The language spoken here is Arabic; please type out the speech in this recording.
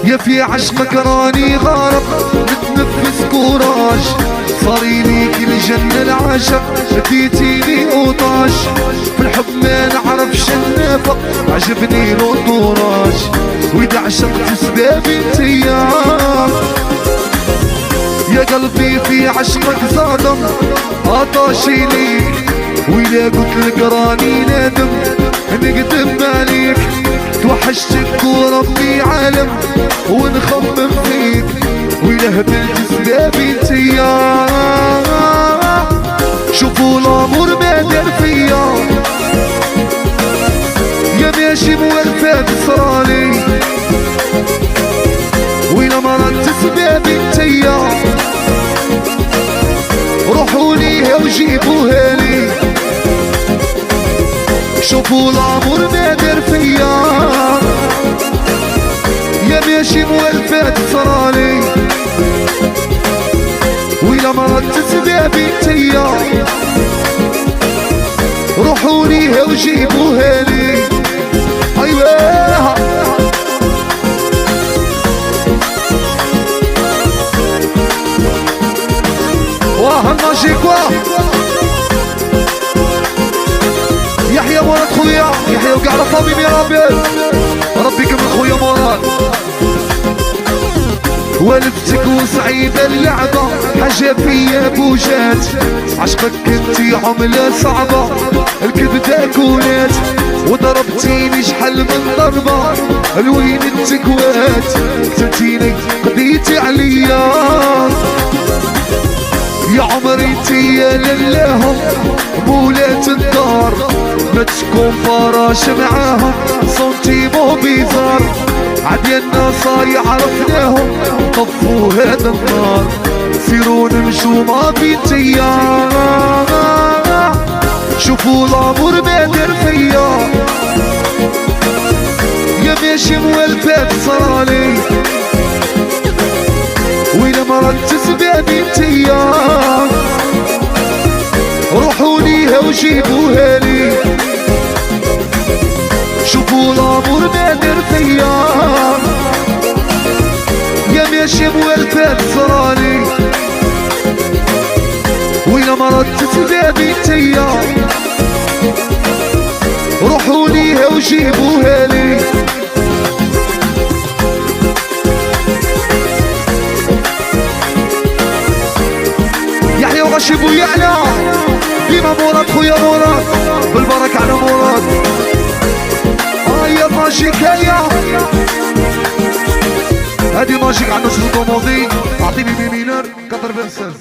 يا في عشقك راني غارق متنفس كوراج، صاريلي كل جنة العشق اديتيني وطاش، في الحب ما نعرفش النفق عجبني الانطوراج، واذا عشقت سبابي انتيا يا قلبي في عشقك صادم عطاشي ليك، وإذا قلت لك راني نادم نكذب عليك، توحشتك وربي عالم ونخمم فيك، وإذا هبلت سبابي انتيا شوفوا الامور ما دار فيا، يا ماشي موالفات صرالي، وإلا مرضت سبابي انتيا روحوا ليها وجيبوها لي، شوفوا الامور ما دار فيا، يا ماشي موالفات صرالي، وإلا مرضت سبابي انتيا روحوا ليها وجيبوها لي. ايوه واه الماجيك واه يحيى مراد خويا، يحيى وكاع لا فامي يا ربي، ربي كمل خويا مراد، والفتك وصعيبة اللعبة حاجة فيا بوجات، عشقك كنتي عملة صعبة الكبدة كونات، وضربتيني شحال من ضربة الوين التكوات، قتلتيني قضيتي عليا يا عمري انتيا للاهم بولات الدار، ما تكون فراش معاهم سنتيمو بيزار، عدينا صايع عرفناهم طفوا هذا النار، سيروا نمشوا ما بينتيا شوفوا الامور ما دار فيا، يا ماشي موالفات صرالي، وإلا مرضت سبابي انتيا روحوا ليها وجيبوها لي، شوفوا الامور ما دار فيا، يا ماشي موالفات صرالي، وإلا مرضت سبابي انتيا روحوا ليها وجيبوها لي. يحيى وغشيب ويعلى ديما مراد خويا مراد، بالبركة على مراد. يا ماجيك هيا هادي ماجيك عندنا صوت موضي، اعطيني بي مينور 4 فيرسز.